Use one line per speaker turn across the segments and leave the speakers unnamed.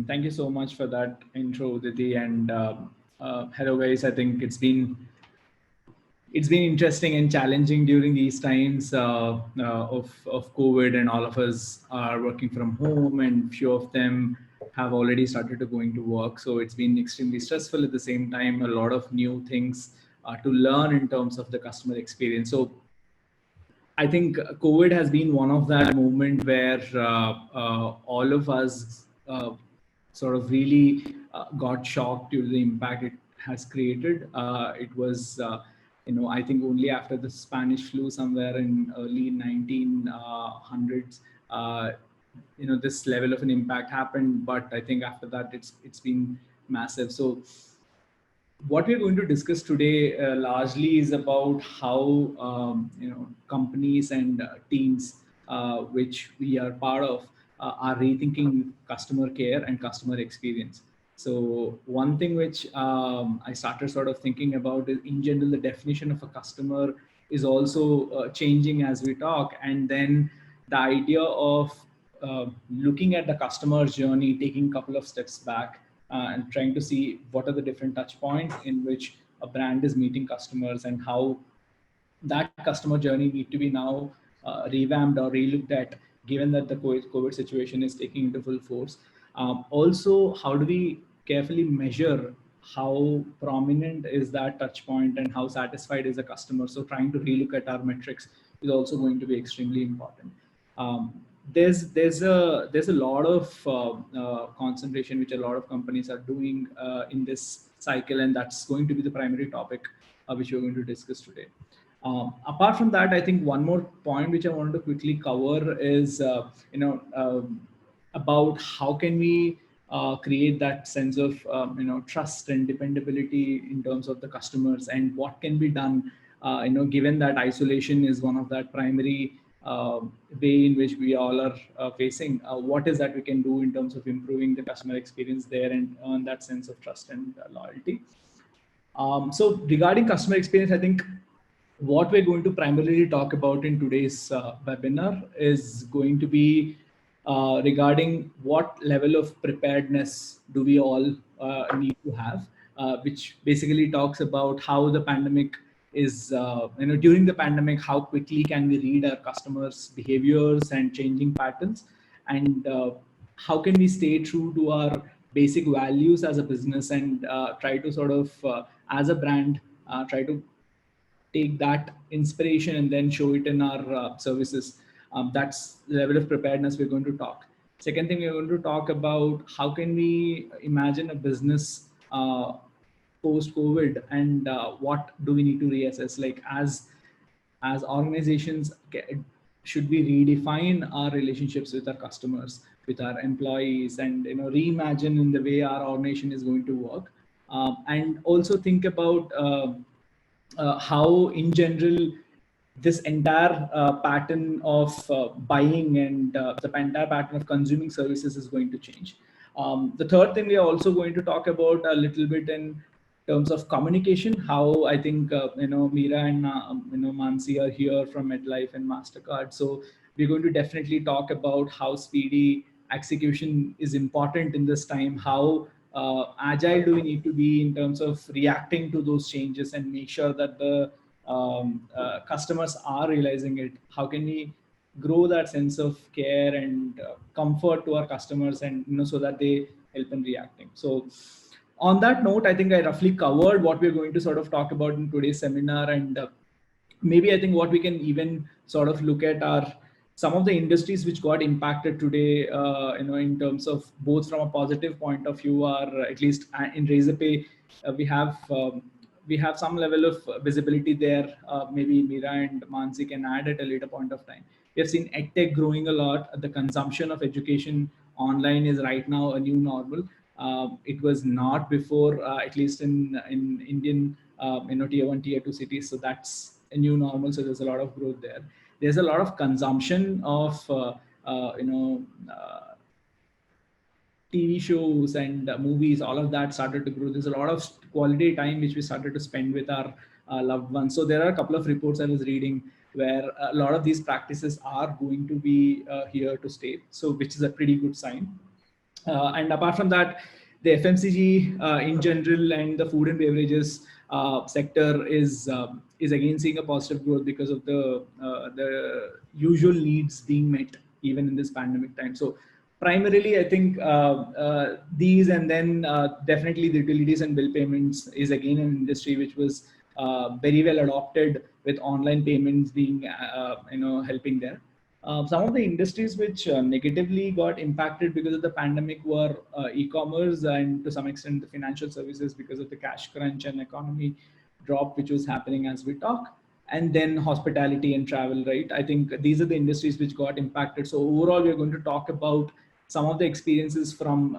Thank you so much for that intro, Didi. And hello, guys. I think it's been interesting and challenging during these times of COVID, and all of us are working from home, and few of them have already started to going to work. So it's been extremely stressful. At the same time, a lot of new things to learn in terms of the customer experience. So I think COVID has been one of that moment where all of us sort of really got shocked due to the impact it has created. It was, I think only after the Spanish flu somewhere in early 1900s, this level of an impact happened. But I think after that, it's been massive. So what we're going to discuss today largely is about how companies and teams which we are part of are rethinking customer care and customer experience. So one thing which I started sort of thinking about is, in general, the definition of a customer is also changing as we talk. And then the idea of looking at the customer's journey, taking a couple of steps back, and trying to see what are the different touch points in which a brand is meeting customers, and how that customer journey need to be now revamped or relooked at, given that the COVID situation is taking into full force. Also, how do we carefully measure how prominent is that touch point and how satisfied is the customer? So trying to relook at our metrics is also going to be extremely important. Um, there's a lot of concentration which a lot of companies are doing in this cycle, and that's going to be the primary topic which we're going to discuss today. Apart from that, I think one more point which I wanted to quickly cover is about how can we create that sense of trust and dependability in terms of the customers, and what can be done given that isolation is one of that primary uh, way in which we all are facing. What is that we can do in terms of improving the customer experience there and earn that sense of trust and loyalty. So regarding customer experience, I think what we're going to primarily talk about in today's webinar is going to be regarding what level of preparedness do we all need to have, which basically talks about how the pandemic is, during the pandemic, how quickly can we read our customers' behaviors and changing patterns, and how can we stay true to our basic values as a business, and try to sort of, as a brand, try to take that inspiration and then show it in our services. That's the level of preparedness we're going to talk. Second thing, we're going to talk about how can we imagine a business post COVID, and what do we need to reassess, like as organizations, should we redefine our relationships with our customers, with our employees, and reimagine in the way our organization is going to work, and also think about how in general this entire pattern of buying and the entire pattern of consuming services is going to change. The third thing we are also going to talk about a little bit in terms of communication, how I think Meera and Manasi are here from Medlife and Mastercard. So we're going to definitely talk about how speedy execution is important in this time, how agile do we need to be in terms of reacting to those changes, and make sure that the customers are realizing it. How can we grow that sense of care and comfort to our customers, and so that they help in reacting. So on that note, I think I roughly covered what we're going to sort of talk about in today's seminar, and maybe I think what we can even sort of look at are some of the industries which got impacted today, in terms of both from a positive point of view, or at least in Razorpay, we have some level of visibility there. Maybe Meera and Mansi can add at a later point of time. We have seen edtech growing a lot. The consumption of education online is right now a new normal. It was not before, at least in Indian, tier one, tier two cities. So that's a new normal. So there's a lot of growth there. There's a lot of consumption of TV shows and movies. All of that started to grow. There's a lot of quality time which we started to spend with our loved ones. So there are a couple of reports I was reading where a lot of these practices are going to be here to stay. So which is a pretty good sign. And apart from that, the FMCG in general and the food and beverages sector is again seeing a positive growth because of the usual needs being met even in this pandemic time. So primarily, I think these, and then definitely the utilities and bill payments is again an industry which was very well adopted with online payments being helping there. Some of the industries which negatively got impacted because of the pandemic were e-commerce and to some extent the financial services because of the cash crunch and economy drop which was happening as we talk. And then hospitality and travel, right? I think these are the industries which got impacted. So overall, we're going to talk about some of the experiences from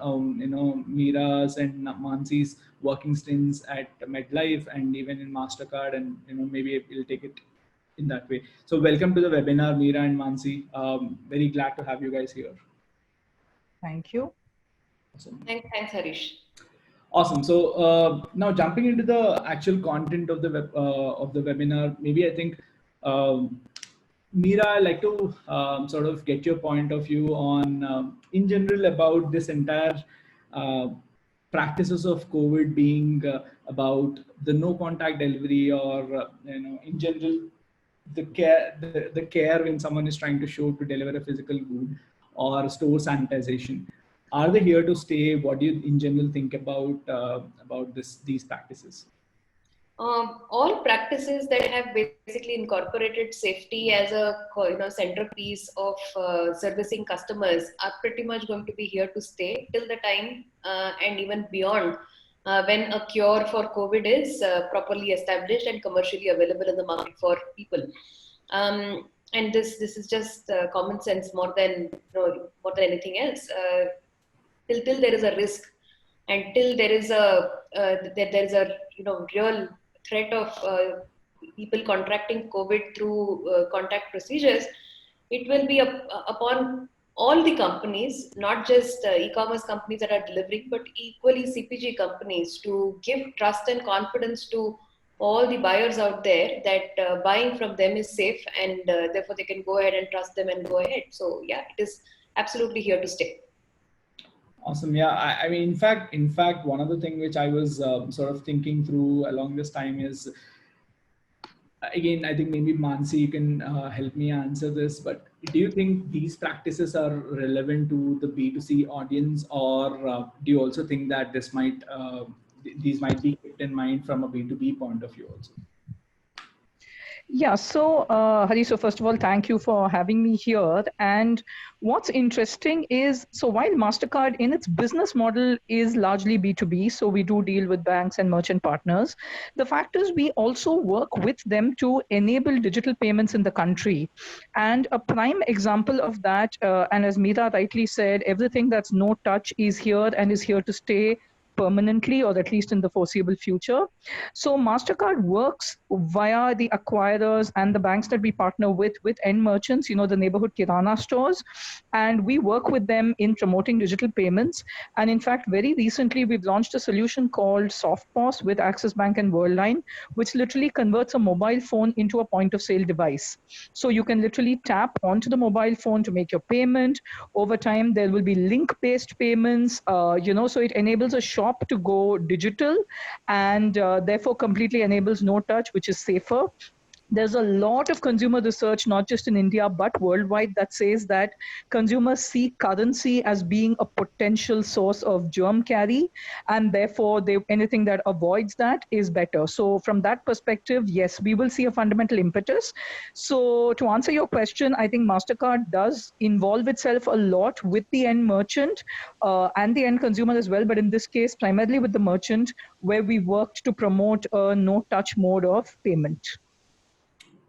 Meera's and Mansi's working stints at Medlife and even in Mastercard, and maybe we'll take it in that way. So welcome to the webinar, Meera and Mansi. Very glad to have you guys here.
Thank you.
Awesome.
Thanks, Harish.
Awesome. So now jumping into the actual content of the webinar, maybe I think Meera, I'd like to sort of get your point of view on, in general, about this entire practices of COVID being about the no contact delivery, or in general, the care when someone is trying to show to deliver a physical good, or store sanitization. Are they here to stay? What do you in general think about these practices?
All practices that have basically incorporated safety as a centerpiece of servicing customers are pretty much going to be here to stay till the time and even beyond when a cure for COVID is properly established and commercially available in the market for people. And this is just common sense more than anything else. Till there is a risk, and till there is a real threat of people contracting COVID through contact procedures, it will be upon all the companies, not just e-commerce companies that are delivering, but equally CPG companies, to give trust and confidence to all the buyers out there that buying from them is safe, and therefore they can go ahead and trust them and go ahead. So yeah, it is absolutely here to stay.
Awesome. Yeah. I mean, in fact, one other thing which I was sort of thinking through along this time is, again, I think maybe Mansi, you can help me answer this, but do you think these practices are relevant to the B2C audience, or do you also think that these might be kept in mind from a B2B point of view also?
Yeah, so Harish, so first of all, thank you for having me here. And what's interesting is, so while Mastercard in its business model is largely B2B, so we do deal with banks and merchant partners, the fact is we also work with them to enable digital payments in the country. And a prime example of that, and as Meera rightly said, everything that's no touch is here and is here to stay permanently, or at least in the foreseeable future. So Mastercard works via the acquirers and the banks that we partner with end merchants, the neighborhood kirana stores, and we work with them in promoting digital payments. And in fact, very recently we've launched a solution called SoftPOS with Axis Bank and Worldline, which literally converts a mobile phone into a point of sale device. So you can literally tap onto the mobile phone to make your payment. Over time, there will be link-based payments, so it enables a shop to go digital, and therefore completely enables no touch, which is safer. There's a lot of consumer research, not just in India, but worldwide, that says that consumers see currency as being a potential source of germ carry, and therefore anything that avoids that is better. So from that perspective, yes, we will see a fundamental impetus. So to answer your question, I think MasterCard does involve itself a lot with the end merchant and the end consumer as well, but in this case, primarily with the merchant, where we worked to promote a no-touch mode of payment.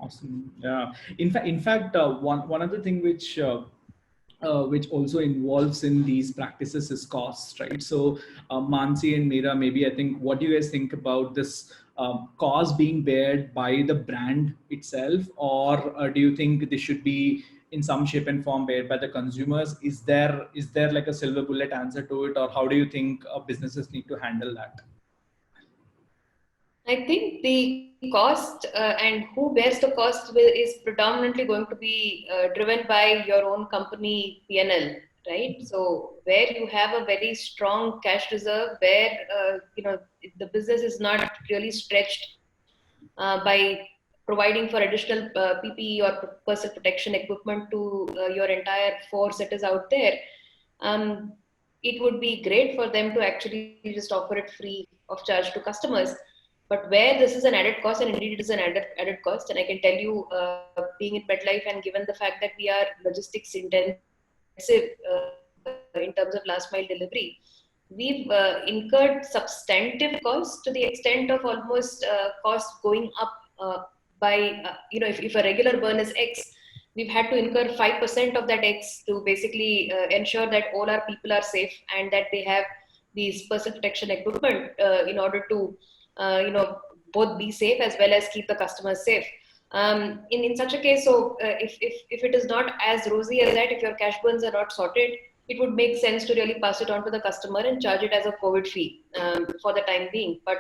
Awesome. Yeah. In fact, one other thing which also involves in these practices is cost, right? So, Mansi and Meera, maybe I think, what do you guys think about this cost being bared by the brand itself, or do you think this should be in some shape and form bared by the consumers? Is there like a silver bullet answer to it, or how do you think businesses need to handle that?
I think the cost and who bears the cost is predominantly going to be driven by your own company P&L. right? So where you have a very strong cash reserve, where the business is not really stretched by providing for additional PPE or personal protection equipment to your entire force that is out there, um, it would be great for them to actually just offer it free of charge to customers. But where this is an added cost, and indeed it is an added cost, and I can tell you, being in Medlife and given the fact that we are logistics intensive in terms of last mile delivery, we've incurred substantive costs to the extent of almost costs going up if a regular burn is X, we've had to incur 5% of that X to basically ensure that all our people are safe and that they have these personal protection equipment in order to both be safe as well as keep the customers safe. In such a case, so if it is not as rosy as that, if your cash burns are not sorted, it would make sense to really pass it on to the customer and charge it as a COVID fee for the time being. But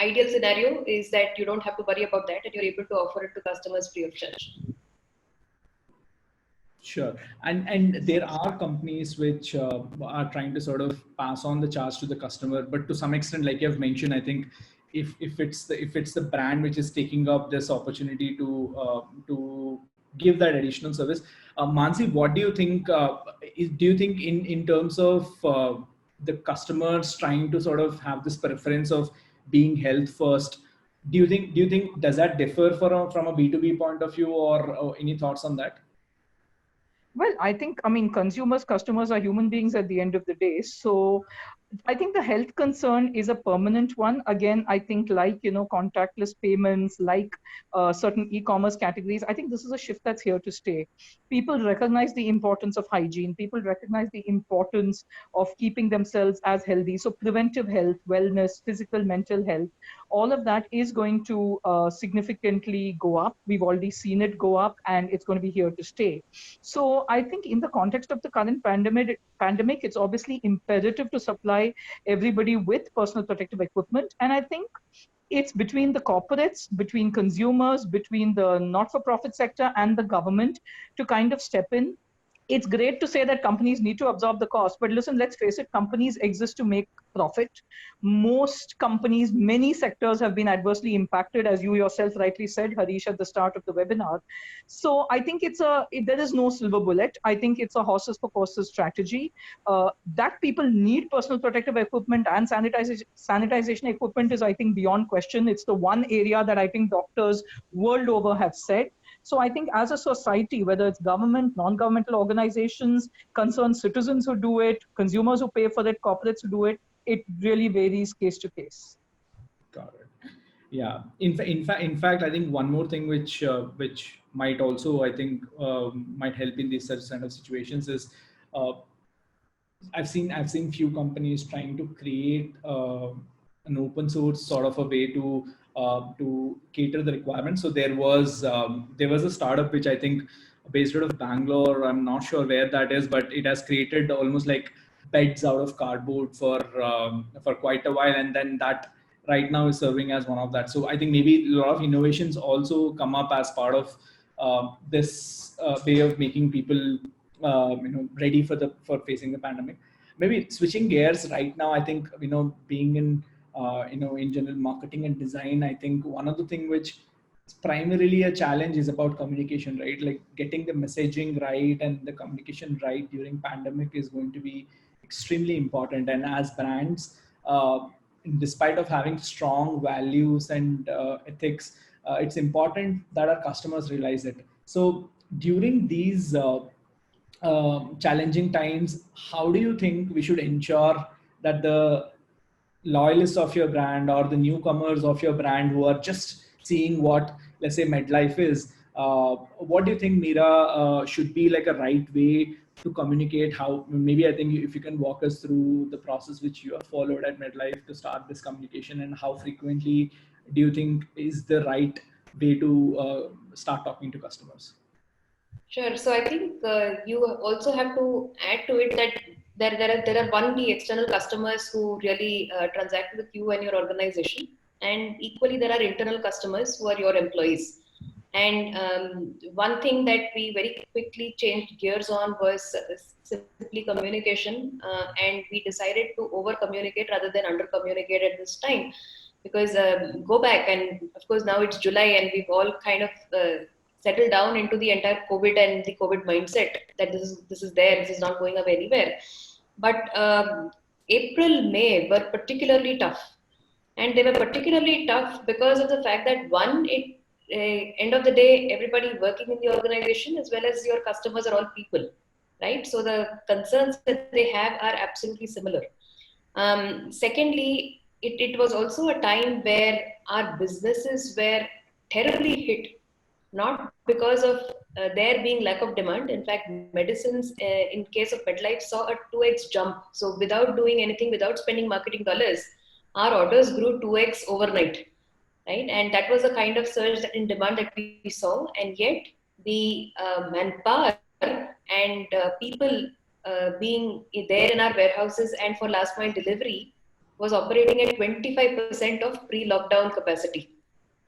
ideal scenario is that you don't have to worry about that and you're able to offer it to customers free of charge.
Sure, and there are companies which are trying to sort of pass on the charge to the customer, but to some extent, like you have mentioned, I think if it's the brand which is taking up this opportunity to give that additional service, Mansi, what do you think? Do you think in terms of the customers trying to sort of have this preference of being health first? Do you think does that differ from a B2B point of view, or any thoughts on that?
Well, I mean, consumers, customers are human beings at the end of the day. So I think the health concern is a permanent one. Again, I think like, contactless payments, like certain e-commerce categories, I think this is a shift that's here to stay. People recognize the importance of hygiene. People recognize the importance of keeping themselves as healthy. So preventive health, wellness, physical, mental health, all of that is going to significantly go up. We've already seen it go up and it's going to be here to stay. So I think in the context of the current pandemic, it's obviously imperative to supply everybody with personal protective equipment. And I think it's between the corporates, between consumers, between the not-for-profit sector and the government to kind of step in. It's great to say that companies need to absorb the cost, but listen, let's face it, companies exist to make profit. Most companies, many sectors have been adversely impacted, as you yourself rightly said, Harish, at the start of the webinar. So I think there is no silver bullet. I think it's a horses for courses strategy. That people need personal protective equipment and sanitization equipment is, I think, beyond question. It's the one area that I think doctors world over have said. So I think as a society, whether it's government, non-governmental organizations, concerned citizens who do it, consumers who pay for it, corporates who do it, it really varies case to case.
Got it. Yeah. In fact, I think one more thing which might also, I think, might help in these such kind of situations is uh, I've seen few companies trying to create an open source sort of a way to cater the requirements. So there was a startup which I think based out of Bangalore. I'm not sure where that is, but it has created almost like beds out of cardboard for quite a while, and then that right now is serving as one of that. So I think maybe a lot of innovations also come up as part of this way of making people ready for facing the pandemic. Maybe switching gears right now, I think being in general marketing and design, I think one of the thing which is primarily a challenge is about communication, right? Like getting the messaging right and the communication right during pandemic is going to be extremely important. And as brands, despite of having strong values and ethics, it's important that our customers realize it. So during these challenging times, how do you think we should ensure that the loyalists of your brand or the newcomers of your brand who are just seeing what, let's say, Medlife is, what do you think, Meera, should be like a right way to communicate? How, maybe I think if you can walk us through the process which you have followed at Medlife to start this communication, and how frequently do you think is the right way to start talking to customers?
Sure. So I think you also have to add to it that there are one, the external customers who really transact with you and your organization, and equally there are internal customers who are your employees. And one thing that we very quickly changed gears on was simply communication, and we decided to over communicate rather than under communicate at this time. Because go back, and of course now it's July, and we've all kind of settled down into the entire COVID and the COVID mindset that this is there, this is not going away anywhere. But April, May were particularly tough, and they were particularly tough because of the fact that one, it end of the day, everybody working in the organization as well as your customers are all people, right? So the concerns that they have are absolutely similar. Secondly, it was also a time where our businesses were terribly hit, not because of there being lack of demand. In fact, medicines, in case of Medlife, saw a 2x jump. So without doing anything, without spending marketing dollars, our orders grew 2x overnight, right? And that was a kind of surge in demand that we saw. And yet the manpower and people being there in our warehouses and for last mile delivery was operating at 25% of pre-lockdown capacity,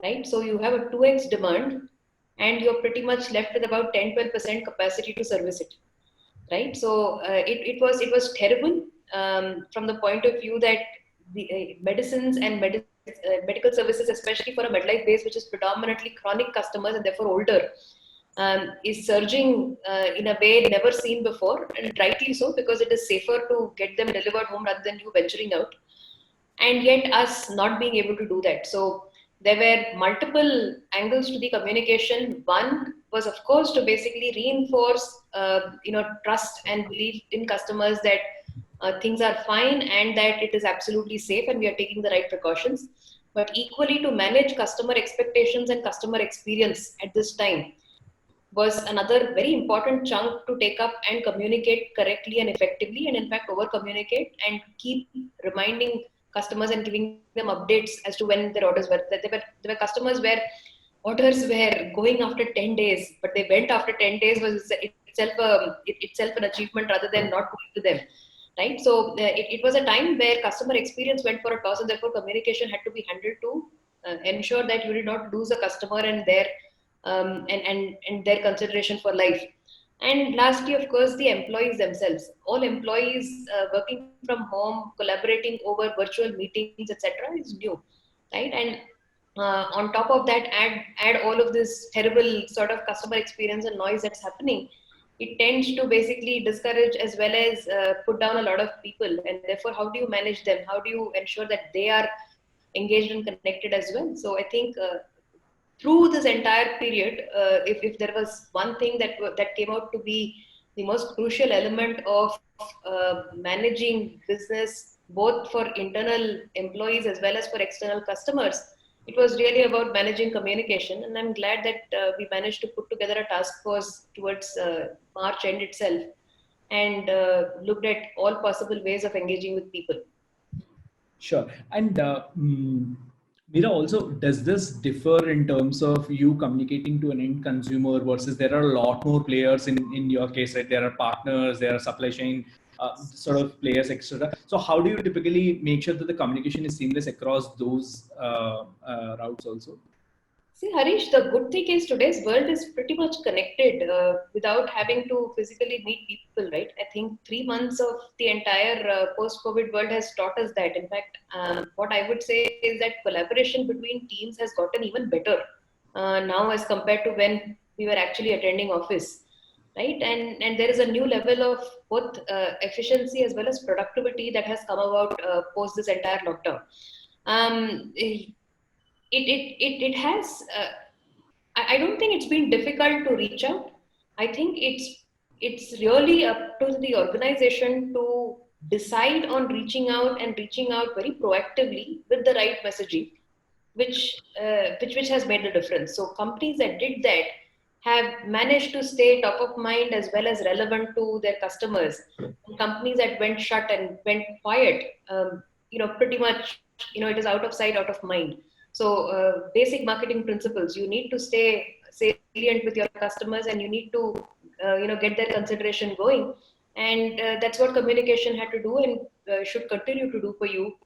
right? So you have a 2x demand and you're pretty much left with about 10-12% capacity to service it, right? So it was terrible, from the point of view that the medicines and medical services, especially for a Medlife base, which is predominantly chronic customers and therefore older, is surging in a way never seen before, and rightly so, because it is safer to get them delivered home rather than you venturing out, and yet us not being able to do that. So there were multiple angles to the communication. One was, of course, to basically reinforce, trust and belief in customers that things are fine and that it is absolutely safe and we are taking the right precautions. But equally, to manage customer expectations and customer experience at this time was another very important chunk to take up and communicate correctly and effectively, and in fact over communicate and keep reminding customers and giving them updates as to when their orders were. There were customers where orders were going after 10 days, but they went after 10 days was itself an achievement rather than not going to them, right? So it was a time where customer experience went for a toss, and therefore communication had to be handled to ensure that you did not lose a customer and their and their consideration for life. And lastly, of course, the employees themselves. All employees working from home, collaborating over virtual meetings, etc., is new, right? And on top of that, add all of this terrible sort of customer experience and noise that's happening. It tends to basically discourage as well as put down a lot of people. And therefore, how do you manage them? How do you ensure that they are engaged and connected as well? So I think through this entire period, if there was one thing that came out to be the most crucial element of managing business, both for internal employees as well as for external customers, it was really about managing communication. And I'm glad that we managed to put together a task force towards March end itself, and looked at all possible ways of engaging with people.
Sure. And Meera, also, does this differ in terms of you communicating to an end consumer versus there are a lot more players in your case, right? There are partners, there are supply chain sort of players, etc. So how do you typically make sure that the communication is seamless across those routes also?
See, Harish, the good thing is today's world is pretty much connected without having to physically meet people, right? I think 3 months of the entire post-COVID world has taught us that. In fact, what I would say is that collaboration between teams has gotten even better now as compared to when we were actually attending office, right? And there is a new level of both efficiency as well as productivity that has come about post this entire lockdown. It has I don't think it's been difficult to reach out. I think it's really up to the organization to decide on reaching out very proactively with the right messaging, which has made the difference. So companies that did that have managed to stay top of mind as well as relevant to their customers. And companies that went shut and went quiet, pretty much, it is out of sight, out of mind. So basic marketing principles: you need to stay salient with your customers, and you need to, get their consideration going. And that's what communication had to do, and should continue to do for you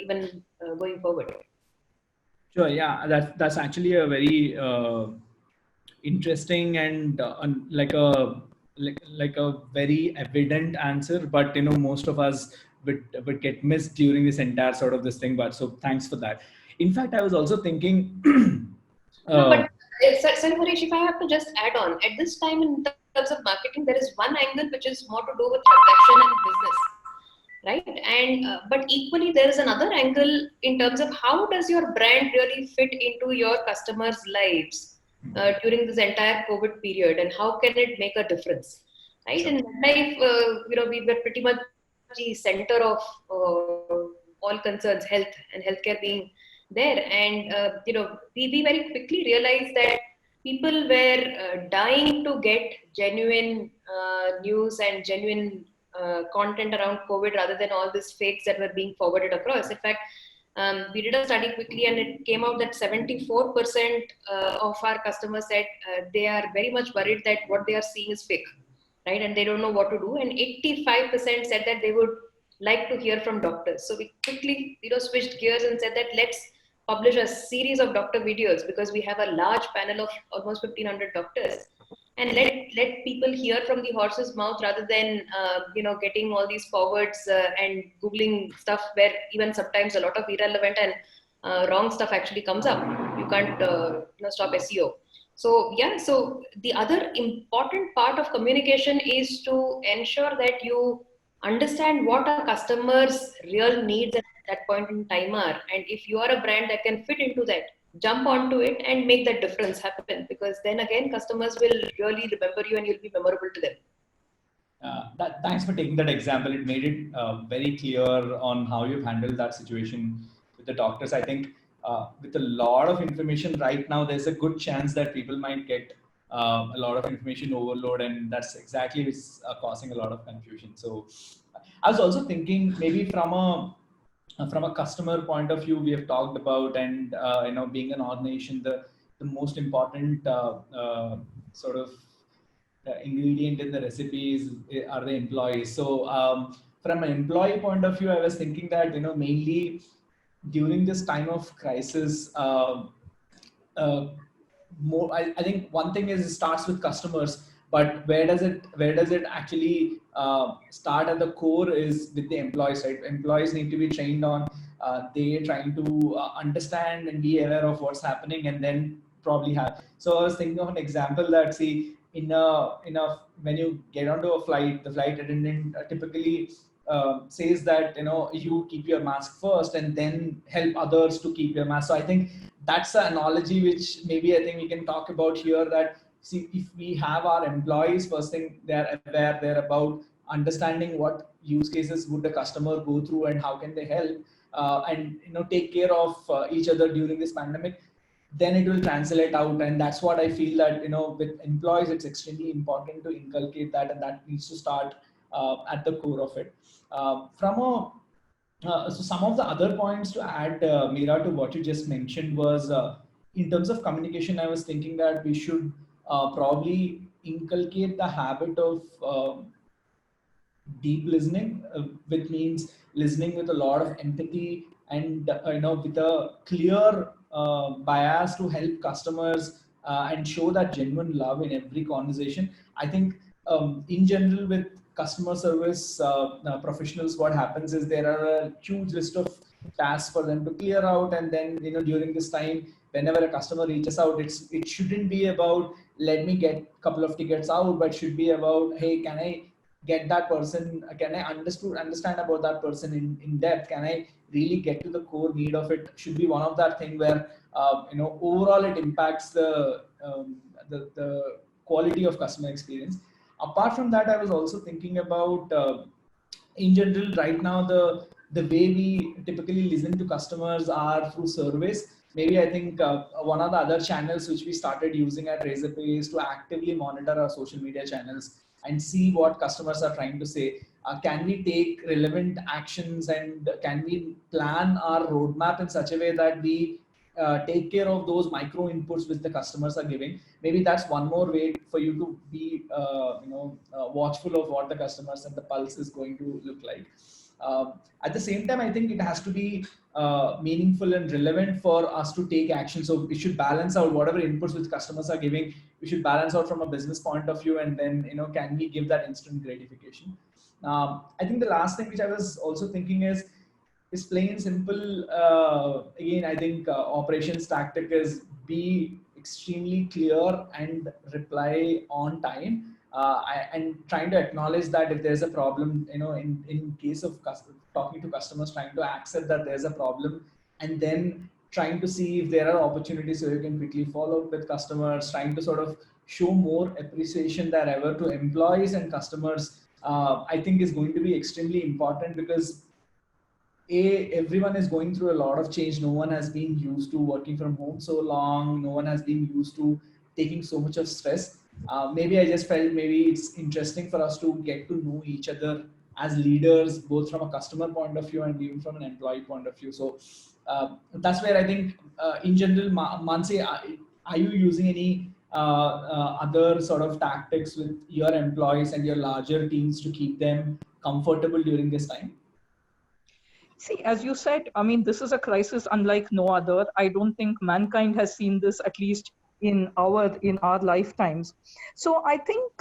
even going forward.
Sure. Yeah, that's actually a very interesting and like a very evident answer, but most of us would get missed during this entire sort of this thing. But so thanks for that. In fact, I was also thinking.
No, but sorry, Harish, if I have to just add on, at this time in terms of marketing, there is one angle which is more to do with transaction and business, right? And but equally, there is another angle in terms of how does your brand really fit into your customers' lives during this entire COVID period, and how can it make a difference, right?
Sure.
In Medlife, we were pretty much the center of all concerns, health and healthcare being there, and we very quickly realized that people were dying to get genuine news and genuine content around COVID rather than all these fakes that were being forwarded across. In fact, we did a study quickly, and it came out that 74% of our customers said they are very much worried that what they are seeing is fake, right? And they don't know what to do. And 85% said that they would like to hear from doctors. So we quickly, switched gears and said that let's publish a series of doctor videos, because we have a large panel of almost 1,500 doctors, and let people hear from the horse's mouth rather than getting all these forwards and googling stuff where even sometimes a lot of irrelevant and wrong stuff actually comes up. You can't stop SEO. So yeah, so the other important part of communication is to ensure that you understand what a customer's real needs at that point in time are, and if you are a brand that can fit into that, jump onto it and make that difference happen, because then again customers will really remember you and you'll be memorable to them.
Thanks for taking that example. It made it very clear on how you've handled that situation with the doctors. I think with a lot of information right now, there's a good chance that people might get a lot of information overload, and that's exactly what's causing a lot of confusion. So I was also thinking, maybe from a customer point of view, we have talked about, and being an organization, the most important sort of ingredient in the recipes are the employees. So from an employee point of view, I was thinking that mainly during this time of crisis, more I think one thing is it starts with customers, but where does it actually start at the core is with the employees, right? Employees need to be trained on they trying to understand and be aware of what's happening, and then probably have. So I was thinking of an example that, see, in a when you get onto a flight, the flight attendant typically says that you keep your mask first and then help others to keep your mask. So I think that's an analogy which maybe I think we can talk about here, that see, if we have our employees, first thing, they're aware, they're about understanding what use cases would the customer go through and how can they help and take care of each other during this pandemic, then it will translate out. And that's what I feel, that with employees it's extremely important to inculcate that, and that needs to start at the core of it. So some of the other points to add, Meera, to what you just mentioned was, in terms of communication, I was thinking that we should probably inculcate the habit of deep listening, which means listening with a lot of empathy and with a clear bias to help customers and show that genuine love in every conversation. I think in general with customer service professionals, what happens is there are a huge list of tasks for them to clear out, and then during this time, whenever a customer reaches out, it shouldn't be about let me get a couple of tickets out, but should be about, hey, can I get that person, can I understand about that person in depth, can I really get to the core need of it, should be one of that thing where overall it impacts the quality of customer experience. Apart from that, I was also thinking about in general right now, the way we typically listen to customers are through surveys. Maybe I think one of the other channels which we started using at Razorpay is to actively monitor our social media channels and see what customers are trying to say. Can we take relevant actions, and can we plan our roadmap in such a way that we take care of those micro inputs which the customers are giving? Maybe that's one more way for you to be watchful of what the customers and the pulse is going to look like. At the same time, I think it has to be meaningful and relevant for us to take action. So we should balance out whatever inputs which customers are giving. We should balance out from a business point of view, and then can we give that instant gratification? I think the last thing which I was also thinking is plain and simple. Again, I think operations tactic is be extremely clear and reply on time. And trying to acknowledge that if there's a problem, in case of talking to customers, trying to accept that there's a problem, and then trying to see if there are opportunities so you can quickly follow up with customers, trying to sort of show more appreciation than ever to employees and customers. I think is going to be extremely important, because everyone is going through a lot of change. No one has been used to working from home so long. No one has been used to taking so much of stress. Maybe I just felt maybe it's interesting for us to get to know each other as leaders, both from a customer point of view and even from an employee point of view. So that's where I think, in general, Mansi, are you using any other sort of tactics with your employees and your larger teams to keep them comfortable during this time?
See, as you said, I mean, this is a crisis unlike no other. I don't think mankind has seen this, at least in our lifetimes. So I think,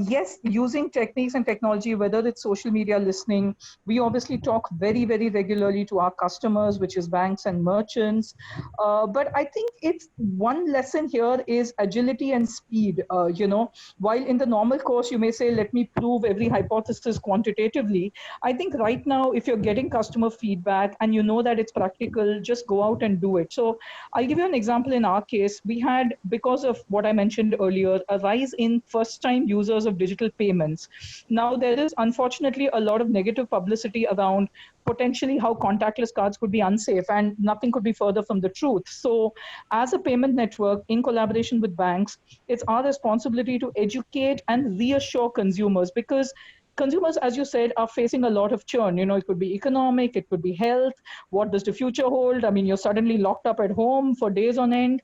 yes, using techniques and technology, whether it's social media listening, we obviously talk very, very regularly to our customers, which is banks and merchants. But I think it's one lesson here is agility and speed. While in the normal course you may say, let me prove every hypothesis quantitatively, I think right now, if you're getting customer feedback and you know that it's practical, just go out and do it. So I'll give you an example. In our case, we had, because of what I mentioned earlier, a rise in first-time users of digital payments. Now, there is unfortunately a lot of negative publicity around potentially how contactless cards could be unsafe, and nothing could be further from the truth. So, as a payment network, in collaboration with banks, it's our responsibility to educate and reassure consumers, because consumers, as you said, are facing a lot of churn. It could be economic, it could be health. What does the future hold? I mean, you're suddenly locked up at home for days on end.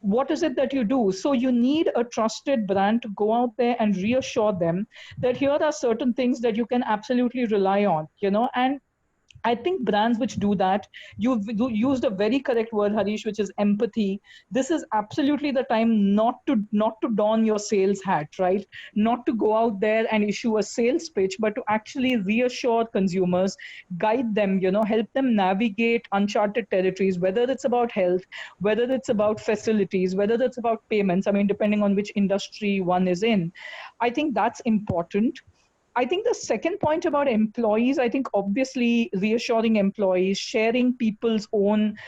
What is it that you do? So you need a trusted brand to go out there and reassure them that here are certain things that you can absolutely rely on, and I think brands which do that, you've used a very correct word, Harish, which is empathy. This is absolutely the time not to don your sales hat, right? Not to go out there and issue a sales pitch, but to actually reassure consumers, guide them, help them navigate uncharted territories, whether it's about health, whether it's about facilities, whether it's about payments. I mean, depending on which industry one is in. I think that's important. I think the second point about employees, I think obviously reassuring employees, sharing people's own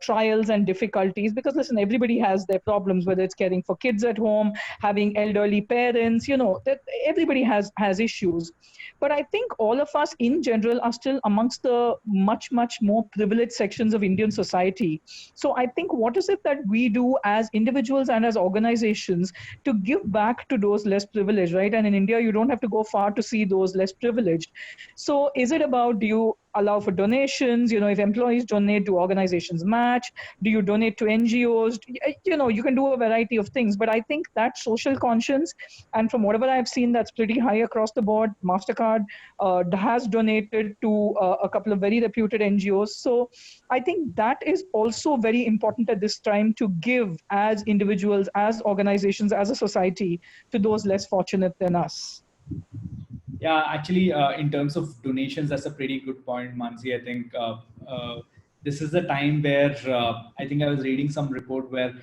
trials and difficulties, because listen, everybody has their problems, whether it's caring for kids at home, having elderly parents, that everybody has issues. But I think all of us in general are still amongst the much, much more privileged sections of Indian society. So I think what is it that we do as individuals and as organizations to give back to those less privileged, right? And in India, you don't have to go far to see those less privileged. So is it about, do you allow for donations? If employees donate, do organizations match? Do you donate to NGOs? You can do a variety of things. But I think that social conscience, and from whatever I've seen, that's pretty high across the board. Mastercard has donated to a couple of very reputed NGOs. So I think that is also very important at this time, to give as individuals, as organizations, as a society, to those less fortunate than us.
Yeah, actually, in terms of donations, that's a pretty good point, Mansi. I think this is the time where I think I was reading some report where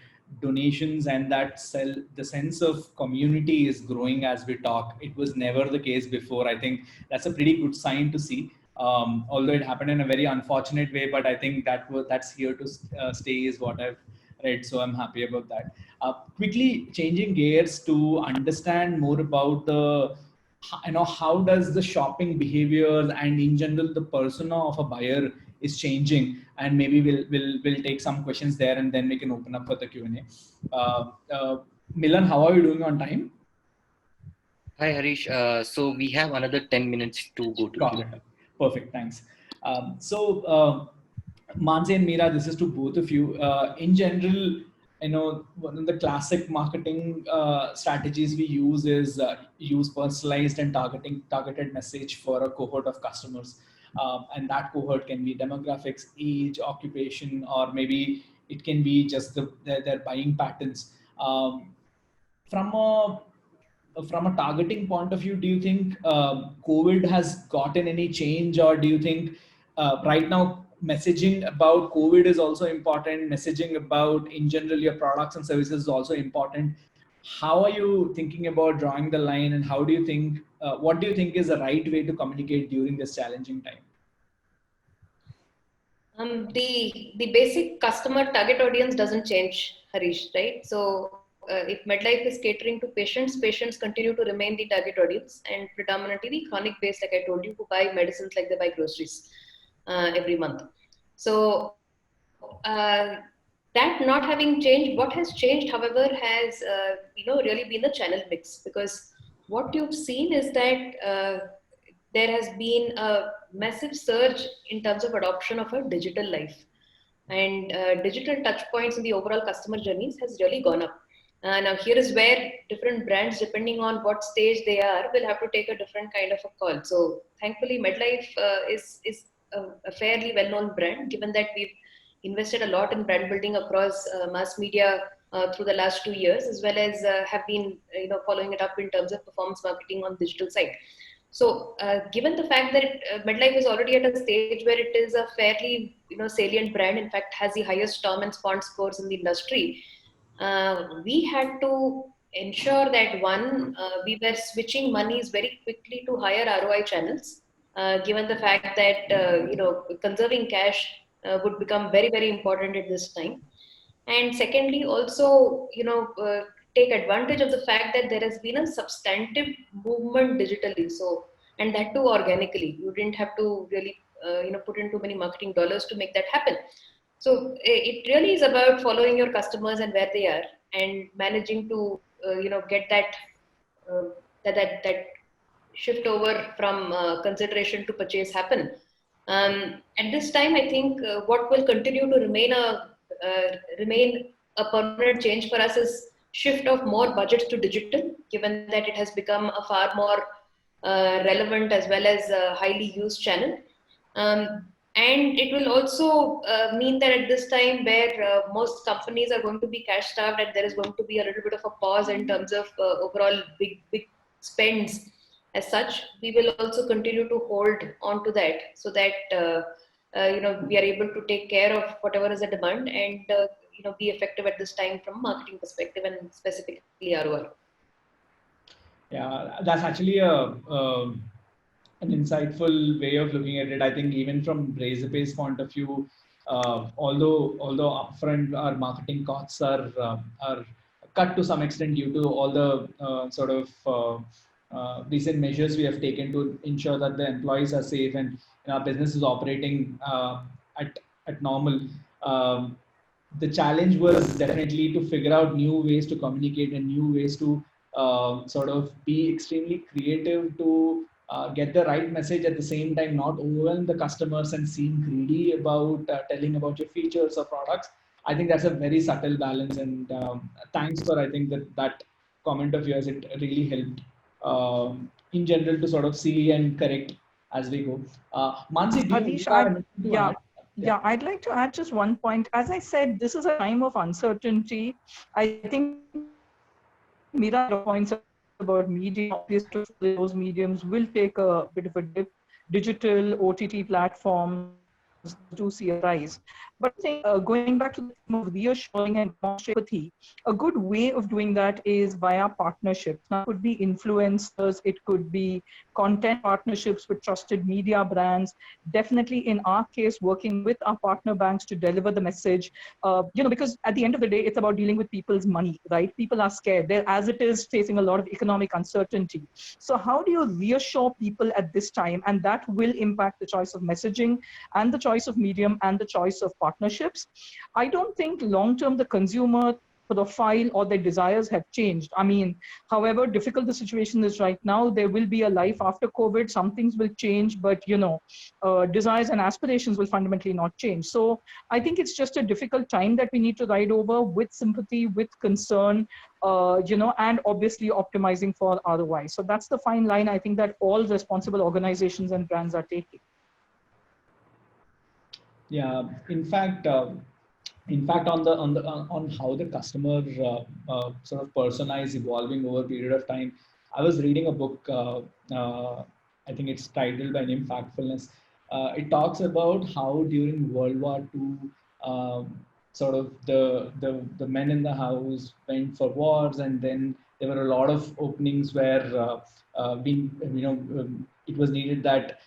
donations and the sense of community is growing as we talk. It was never the case before. I think that's a pretty good sign to see. Although it happened in a very unfortunate way, but I think that's here to stay is what I've read. So I'm happy about that. Quickly changing gears to understand more about how does the shopping behavior and in general the persona of a buyer is changing, and maybe we'll take some questions there and then we can open up for the Q&A. Milan, how are you doing on time?
Hi Harish, so we have another 10 minutes to go to Q&A.
Perfect, thanks. Mansi and Meera, this is to both of you. In general, one of the classic marketing strategies we use is use personalized and targeted message for a cohort of customers. And that cohort can be demographics, age, occupation, or maybe it can be just their buying patterns. From a targeting point of view, do you think COVID has gotten any change, or do you think right now messaging about COVID is also important? Messaging about in general your products and services is also important. How are you thinking about drawing the line, and how do you think? What do you think is the right way to communicate during this challenging time?
The basic customer target audience doesn't change, Harish, right? So if Medlife is catering to patients continue to remain the target audience, and predominantly the chronic base, like I told you, who buy medicines like they buy groceries every month. So that not having changed, what has changed, however, has really been the channel mix, because what you've seen is that there has been a massive surge in terms of adoption of a digital life, and digital touch points in the overall customer journeys has really gone up. Now here is where different brands, depending on what stage they are, will have to take a different kind of a call. So thankfully Medlife is a fairly well-known brand, given that we've invested a lot in brand building across mass media through the last 2 years, as well as have been following it up in terms of performance marketing on digital side. So, given the fact that Medlife is already at a stage where it is a fairly salient brand, in fact, has the highest term and spend scores in the industry, we had to ensure that one, we were switching monies very quickly to higher ROI channels, given the fact that conserving cash would become very, very important at this time. And secondly, also take advantage of the fact that there has been a substantive movement digitally. So, and that too organically. You didn't have to really put in too many marketing dollars to make that happen. So it really is about following your customers and where they are, and managing to get uh, that shift over from consideration to purchase happen. At this time, I think what will continue to remain a permanent change for us is shift of more budgets to digital, given that it has become a far more relevant as well as a highly used channel. And it will also mean that at this time, where most companies are going to be cash starved, and there is going to be a little bit of a pause in terms of overall big spends as such, we will also continue to hold on to that, so that we are able to take care of whatever is the demand, and be effective at this time from a marketing perspective, and specifically ROI.
Yeah, that's actually an insightful way of looking at it. I think even from Razorpay's point of view, although upfront our marketing costs are cut to some extent due to all the recent measures we have taken to ensure that the employees are safe and our business is operating at normal. The challenge was definitely to figure out new ways to communicate and new ways to be extremely creative to get the right message, at the same time not overwhelm the customers and seem greedy about telling about your features or products. I think that's a very subtle balance, and thanks for, I think, that comment of yours. It really helped in general to sort of see and correct as we go. Mansi, do you
Harish,
have anything to add?
yeah, I'd like to add just one point. As I said, this is a time of uncertainty. I think Meera points about media. Obviously, those mediums will take a bit of a dip. Digital OTT platforms, those do see a rise. But I think going back to the theme of reassuring and demonstrating empathy, a good way of doing that is via partnerships. Now, it could be influencers, it could be content partnerships with trusted media brands. Definitely, in our case, working with our partner banks to deliver the message. Because at the end of the day, it's about dealing with people's money, right? People are scared. They're, as it is, facing a lot of economic uncertainty. So how do you reassure people at this time? And that will impact the choice of messaging and the choice of medium and the choice of partnerships. I don't think long-term the consumer profile or their desires have changed. I mean, however difficult the situation is right now, there will be a life after COVID. Some things will change, but desires and aspirations will fundamentally not change. So I think it's just a difficult time that we need to ride over with sympathy, with concern, and obviously optimizing for ROI. So that's the fine line I think that all responsible organizations and brands are taking.
Yeah, in fact, on how the customer sort of persona is evolving over a period of time, I was reading a book. I think it's titled by name Factfulness. It talks about how during World War II, sort of the men in the house went for wars, and then there were a lot of openings where it was needed that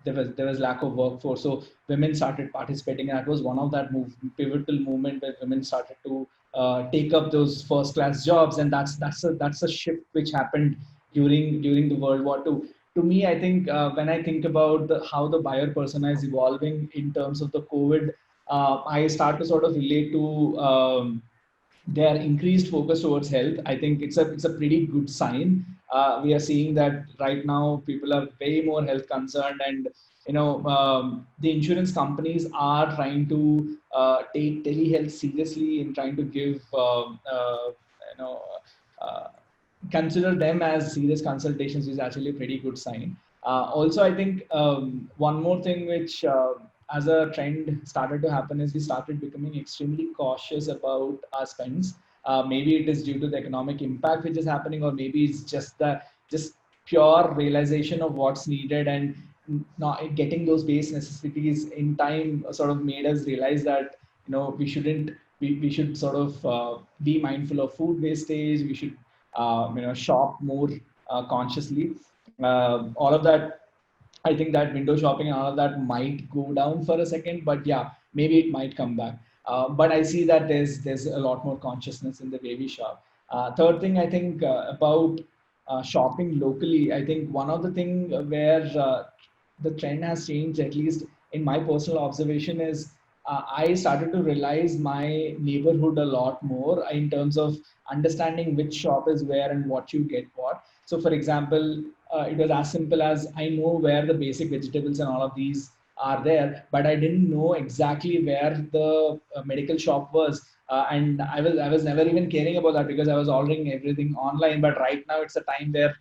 there was lack of workforce. So women started participating, and that was one of that pivotal movement where women started to take up those first class jobs, and that's a shift which happened during the World War II. To me, I think when I think about how the buyer persona is evolving in terms of the COVID, I start to sort of relate to their increased focus towards health. I think it's a pretty good sign. We are seeing that right now people are way more health concerned, and the insurance companies are trying to take telehealth seriously in trying to give you know uh, consider them as serious consultations is actually a pretty good sign. Also, I think one more thing which as a trend started to happen is we started becoming extremely cautious about our spends. Maybe it is due to the economic impact which is happening, or maybe it's just pure realization of what's needed, and not getting those base necessities in time sort of made us realize that we should sort of be mindful of food wastage. We should shop more consciously. All of that, I think that window shopping and all of that might go down for a second, but yeah, maybe it might come back. But I see that there's a lot more consciousness in the way we shop. Third thing, I think about shopping locally. I think one of the thing where the trend has changed, at least in my personal observation, is I started to realize my neighborhood a lot more in terms of understanding which shop is where and what you get what. So, for example, it was as simple as I know where the basic vegetables and all of these are there, but I didn't know exactly where the medical shop was. And I was never even caring about that because I was ordering everything online. But right now it's a time where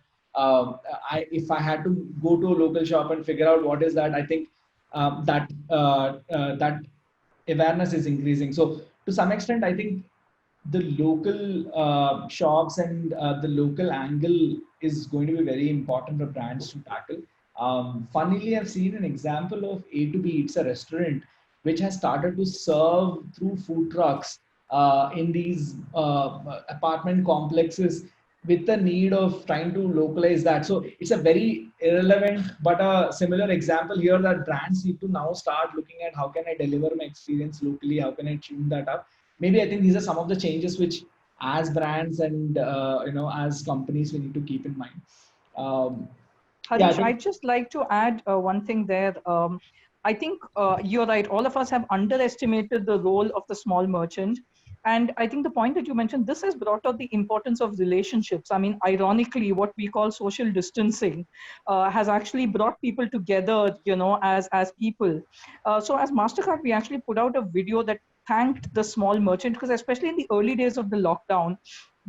if I had to go to a local shop and figure out what is that, I think that awareness is increasing. So to some extent, I think the local shops and the local angle is going to be very important for brands to tackle. Funnily, I've seen an example of A to B. It's a restaurant which has started to serve through food trucks in these apartment complexes with the need of trying to localize that. So it's a very irrelevant but a similar example here that brands need to now start looking at how can I deliver my experience locally, how can I tune that up. Maybe I think these are some of the changes which as brands and as companies we need to keep in mind. Yeah, I
Harish,
think
I'd just like to add one thing there. I think you're right. All of us have underestimated the role of the small merchant. And I think the point that you mentioned, this has brought out the importance of relationships. I mean, ironically, what we call social distancing has actually brought people together, as people. So as Mastercard, we actually put out a video that thanked the small merchant because especially in the early days of the lockdown,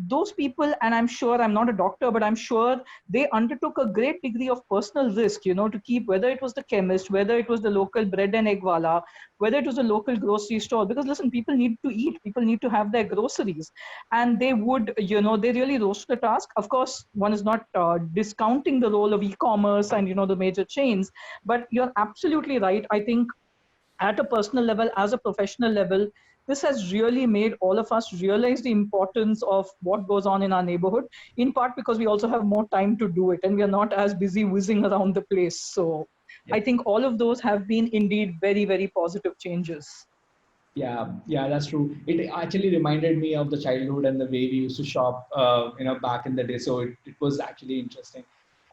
those people, and I'm sure I'm not a doctor, but I'm sure they undertook a great degree of personal risk, to keep, whether it was the chemist, whether it was the local bread and egg wala, whether it was a local grocery store, because listen, people need to eat, people need to have their groceries. And they would, they really rose to the task. Of course, one is not discounting the role of e-commerce and, the major chains, but you're absolutely right. I think at a personal level, as a professional level, this has really made all of us realize the importance of what goes on in our neighborhood, in part because we also have more time to do it and we are not as busy whizzing around the place. So I
yeah.
think all of those have been indeed very, very positive changes.
Yeah, that's true. It actually reminded me of the childhood and the way we used to shop, back in the day. So it was actually interesting.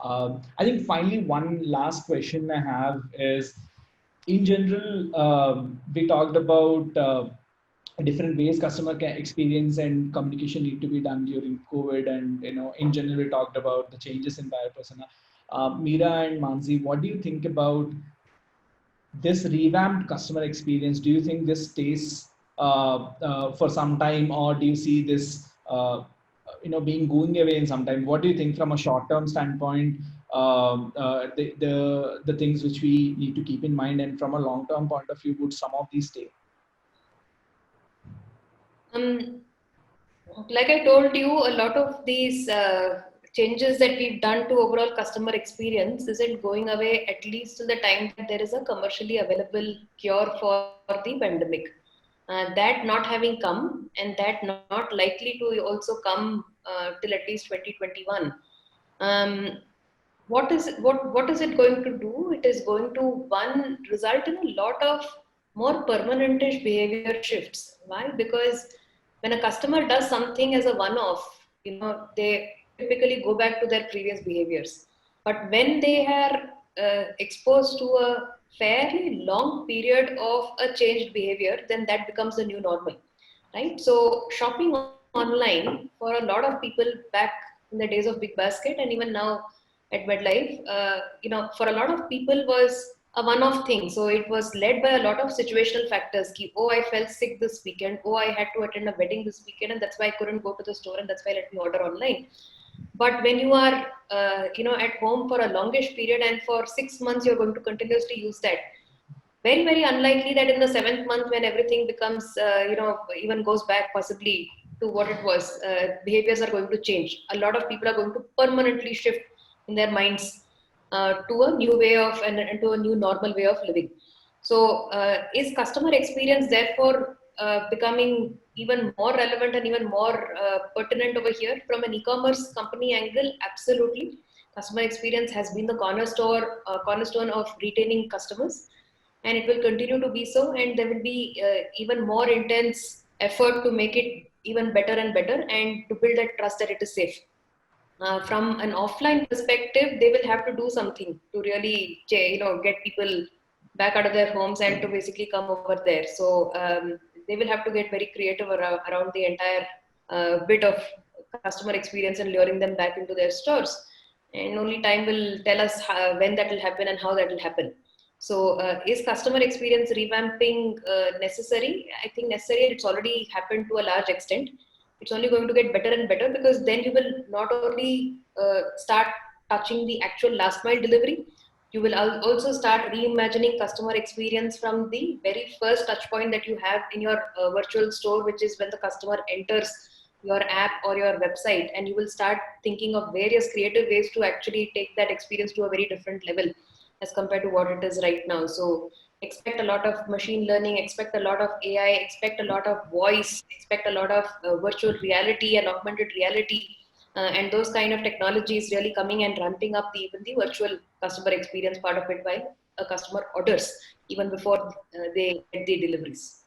I think finally, one last question I have is, in general, we talked about different ways customer experience and communication need to be done during COVID, and in general we talked about the changes in buyer persona. Meera and Mansi, what do you think about this revamped customer experience? Do you think this stays for some time, or do you see this being going away in some time? What do you think from a short-term standpoint? The things which we need to keep in mind, and from a long-term point of view, would some of these stay?
Like I told you, a lot of these changes that we've done to overall customer experience isn't going away, at least till the time that there is a commercially available cure for the pandemic. That not having come, and that not likely to also come till at least 2021. What is it going to do? It is going to, one, result in a lot of more permanentish behavior shifts. Why? Because when a customer does something as a one-off, they typically go back to their previous behaviors. But when they are exposed to a fairly long period of a changed behavior, then that becomes the new normal, right? So shopping online for a lot of people back in the days of Big Basket, and even now at Medlife, for a lot of people was a one-off thing. So it was led by a lot of situational factors. Oh, I felt sick this weekend. Oh, I had to attend a wedding this weekend, and that's why I couldn't go to the store, and that's why I let me order online. But when you are, at home for a longish period, and for 6 months, you're going to continuously use that. Very, very unlikely that in the 7th month, when everything becomes, even goes back possibly to what it was, behaviors are going to change. A lot of people are going to permanently shift in their minds to a new way of, and to a new normal way of living. So is customer experience therefore becoming even more relevant and even more pertinent over here from an e-commerce company angle? Absolutely. Customer experience has been the cornerstone of retaining customers, and it will continue to be so, and there will be even more intense effort to make it even better and better, and to build that trust that it is safe. From an offline perspective, they will have to do something to really, get people back out of their homes and to basically come over there. So they will have to get very creative around the entire bit of customer experience and luring them back into their stores. And only time will tell us when that will happen and how that will happen. So is customer experience revamping necessary? I think necessary. It's already happened to a large extent. It's only going to get better and better, because then you will not only start touching the actual last mile delivery, you will also start reimagining customer experience from the very first touch point that you have in your virtual store, which is when the customer enters your app or your website, and you will start thinking of various creative ways to actually take that experience to a very different level as compared to what it is right now. So expect a lot of machine learning, expect a lot of AI, expect a lot of voice, expect a lot of virtual reality and augmented reality, and those kind of technologies really coming and ramping up even the virtual customer experience part of it, while a customer orders even before they get the deliveries.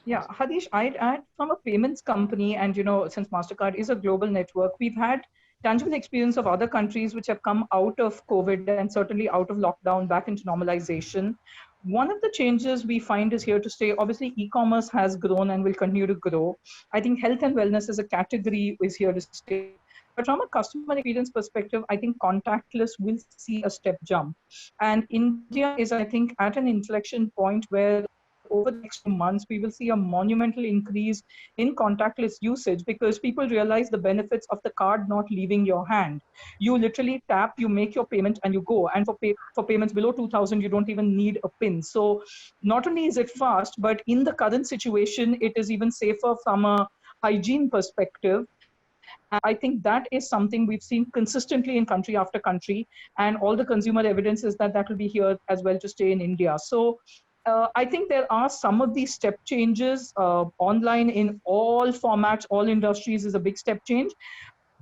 Yeah, Harish, I'd add, from a payments company, and since Mastercard is a global network, we've had tangible experience of other countries which have come out of COVID and certainly out of lockdown back into normalization. One of the changes we find is here to stay. Obviously, e-commerce has grown and will continue to grow. I think health and wellness as a category is here to stay. But from a customer experience perspective, I think contactless will see a step jump. And India is, I think, at an inflection point where over the next few months, we will see a monumental increase in contactless usage, because people realize the benefits of the card not leaving your hand. You literally tap, you make your payment, and you go. And for payments below 2,000, you don't even need a PIN. So not only is it fast, but in the current situation, it is even safer from a hygiene perspective. And I think that is something we've seen consistently in country after country. And all the consumer evidence is that that will be here as well to stay in India. So I think there are some of these step changes. Online in all formats, all industries is a big step change.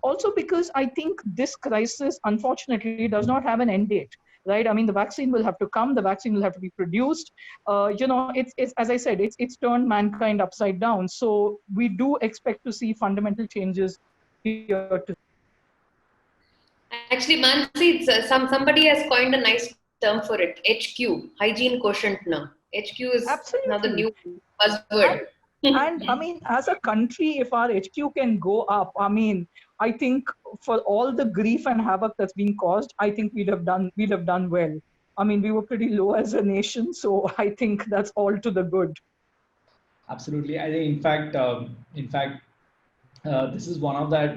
Also because I think this crisis, unfortunately, does not have an end date. Right? I mean, the vaccine will have to come. The vaccine will have to be produced. It's as I said, it's turned mankind upside down. So we do expect to see fundamental changes here to.
Actually, Manasi, somebody has coined a nice term for it: HQ, hygiene quotient now. HQ is now the
Absolutely.
new buzzword.
And I mean, as a country, if our HQ can go up, I mean, I think for all the grief and havoc that's been caused, I think we'd have done well. I mean, we were pretty low as a nation, so I think that's all to the good.
Absolutely. I think, this is one of that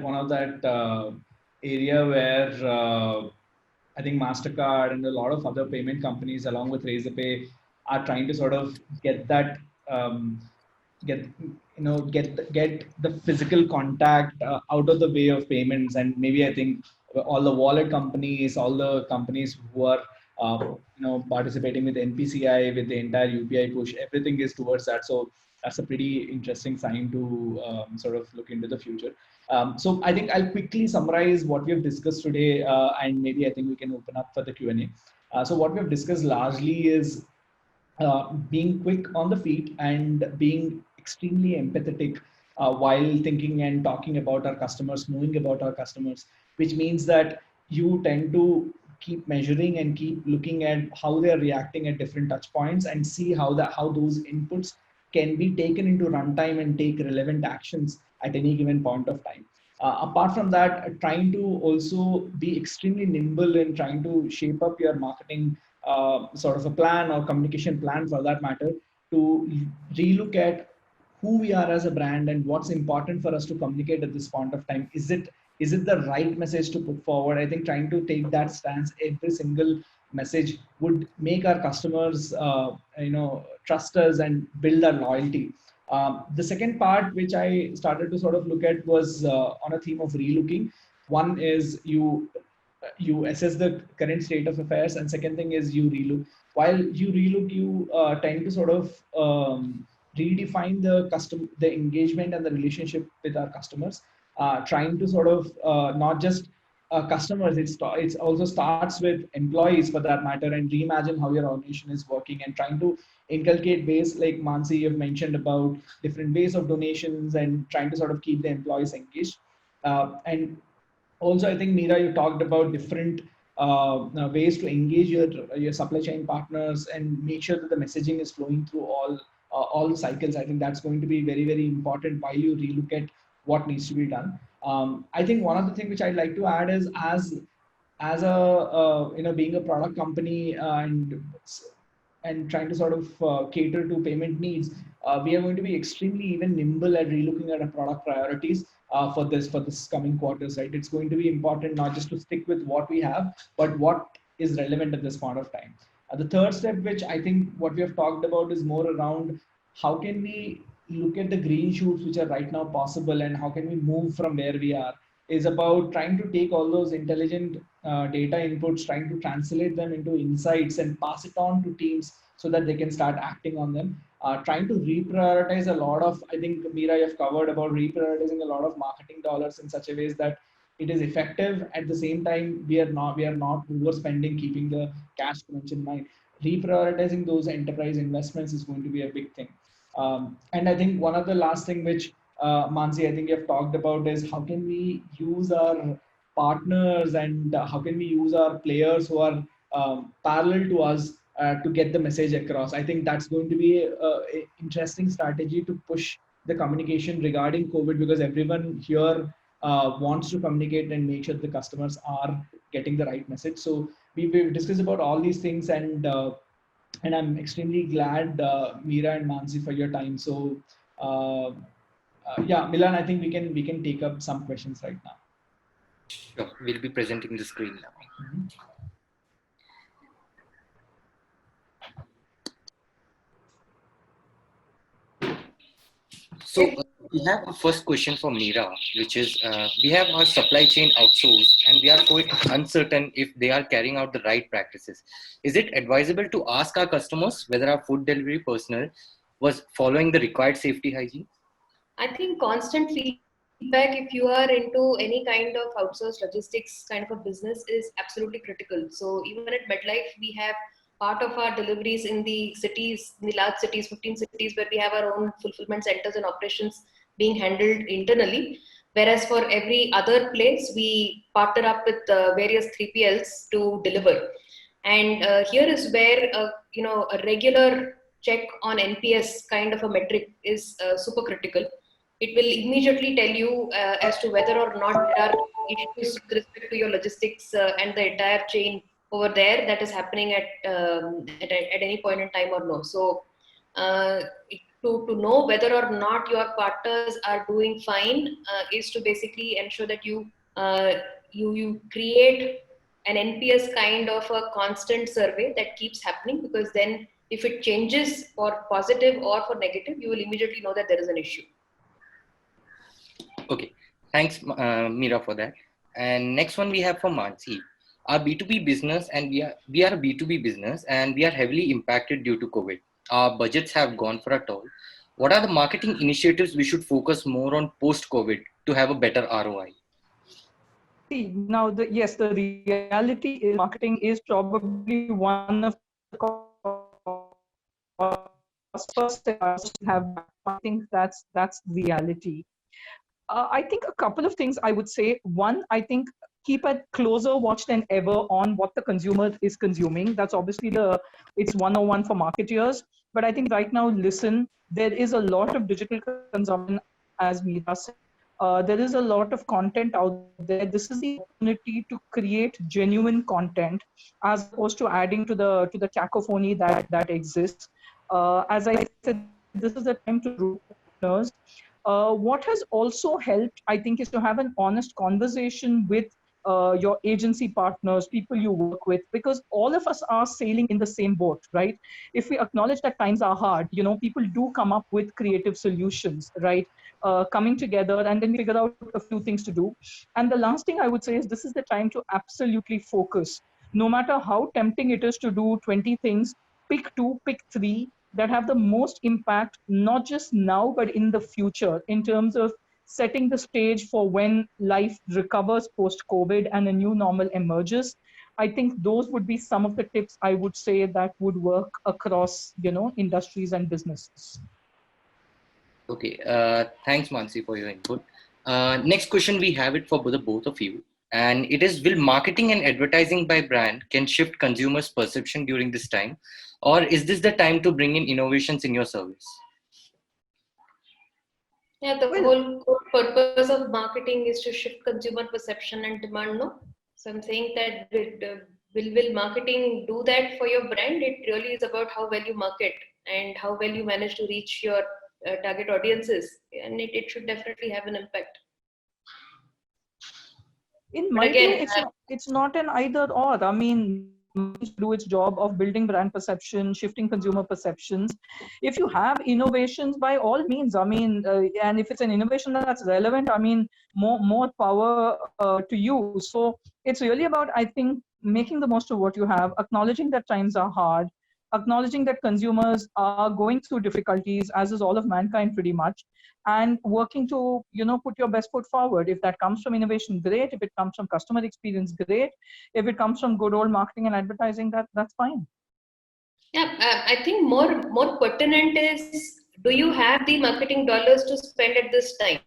area where I think Mastercard and a lot of other payment companies, along with Razorpay, are trying to sort of get that um, get the physical contact out of the way of payments. And maybe I think all the wallet companies, all the companies who are participating with NPCI, with the entire UPI push, everything is towards that. So that's a pretty interesting sign to sort of look into the future. So I think I'll quickly summarize what we have discussed today, and maybe I think we can open up for the Q&A. So what we have discussed largely is being quick on the feet and being extremely empathetic while thinking and talking about our customers, knowing about our customers, which means that you tend to keep measuring and keep looking at how they are reacting at different touch points and see how those inputs can be taken into runtime and take relevant actions at any given point of time. Apart from that, trying to also be extremely nimble in trying to shape up your marketing sort of a plan or communication plan for that matter, to relook at who we are as a brand and what's important for us to communicate at this point of time. Is it the right message to put forward? I think trying to take that stance every single message would make our customers trust us and build our loyalty. The second part which I started to sort of look at was on a theme of relooking. One is you assess the current state of affairs, and second thing is you relook. While you relook, you tend to sort of redefine the engagement and the relationship with our customers, trying to sort of not just customers, it's also starts with employees for that matter, and reimagine how your organization is working, and trying to inculcate ways like Mansi you've mentioned about different ways of donations and trying to sort of keep the employees engaged. And also, I think Meera, you talked about different ways to engage your supply chain partners and make sure that the messaging is flowing through all cycles. I think that's going to be very, very important while you relook at what needs to be done. I think one of the things which I'd like to add is, as a being a product company, and trying to sort of cater to payment needs, we are going to be extremely even nimble at relooking at our product priorities for this coming quarters. Right, it's going to be important not just to stick with what we have, but what is relevant at this point of time. The third step, which I think what we have talked about, is more around how can we look at the green shoots which are right now possible, and how can we move from where we are. Is about trying to take all those intelligent data inputs, trying to translate them into insights and pass it on to teams so that they can start acting on them. Trying to reprioritize a lot of, I think Meera, you've covered about reprioritizing a lot of marketing dollars in such a ways that it is effective. At the same time, we are not overspending, keeping the cash crunch in mind. Reprioritizing those enterprise investments is going to be a big thing. And I think one of the last thing which Mansi, I think you've talked about, is how can we use our partners, and how can we use our players who are parallel to us to get the message across. I think that's going to be a interesting strategy to push the communication regarding COVID, because everyone here wants to communicate and make sure the customers are getting the right message. So we've discussed about all these things, and I'm extremely glad, Meera and Mansi, for your time. So yeah, Milan, I think we can take up some questions right now.
Sure, we'll be presenting the screen now.
Mm-hmm.
So we have a first question for Meera, which is we have our supply chain outsourced and we are quite uncertain if they are carrying out the right practices. Is it advisable to ask our customers whether our food delivery personnel was following the required safety hygiene?
I think constant feedback, if you are into any kind of outsourced logistics kind of a business, is absolutely critical. So even at Medlife, we have part of our deliveries in the cities, in the large cities, 15 cities, where we have our own fulfillment centers and operations being handled internally. Whereas for every other place, we partner up with various 3PLs to deliver. And here is where a regular check on NPS kind of a metric is super critical. It will immediately tell you as to whether or not there are issues with respect to your logistics and the entire chain over there that is happening at any point in time or no. So to know whether or not your partners are doing fine is to basically ensure that you create an NPS kind of a constant survey that keeps happening, because then if it changes for positive or for negative, you will immediately know that there is an issue.
Okay, thanks, Meera, for that. And next one we have for Mansi. Our B2B business, and we are a B2B business, and we are heavily impacted due to COVID. Our budgets have gone for a toll. What are the marketing initiatives we should focus more on post-COVID to have a better ROI?
See, now, yes, the reality is marketing is probably one of the costs first have. I think that's reality. I think a couple of things I would say. One, I think keep a closer watch than ever on what the consumer is consuming. That's obviously it's 101 for marketeers. But I think right now, listen, there is a lot of digital consumption, as Meera said. There is a lot of content out there. This is the opportunity to create genuine content as opposed to adding to the cacophony that exists. As I said, this is the time to grow partners. What has also helped, I think, is to have an honest conversation with your agency partners, people you work with, because all of us are sailing in the same boat, right? If we acknowledge that times are hard, people do come up with creative solutions, right? Coming together, and then we figure out a few things to do. And the last thing I would say is this is the time to absolutely focus. No matter how tempting it is to do 20 things, pick two, pick three that have the most impact, not just now, but in the future, in terms of setting the stage for when life recovers post-COVID and a new normal emerges. I think those would be some of the tips I would say that would work across, industries and businesses.
Okay, thanks, Mansi, for your input. Next question, we have it for the both of you. And it is, will marketing and advertising by brand can shift consumers' perception during this time? Or is this the time to bring in innovations in your service?
Yeah, the whole purpose of marketing is to shift consumer perception and demand, no? So I'm saying that will marketing do that for your brand? It really is about how well you market and how well you manage to reach your target audiences. And it should definitely have an impact.
In my view, it's not an either or. I mean, marketing should do its job of building brand perception, shifting consumer perceptions. If you have innovations, by all means, I mean, and if it's an innovation that's relevant, I mean, more power to you. So it's really about, I think, making the most of what you have, acknowledging that times are hard, acknowledging that consumers are going through difficulties, as is all of mankind pretty much, and working to put your best foot forward. If that comes from innovation, great. If it comes from customer experience, great. If it comes from good old marketing and advertising, that's fine.
Yeah, I think more pertinent is, do you have the marketing dollars to spend at this time?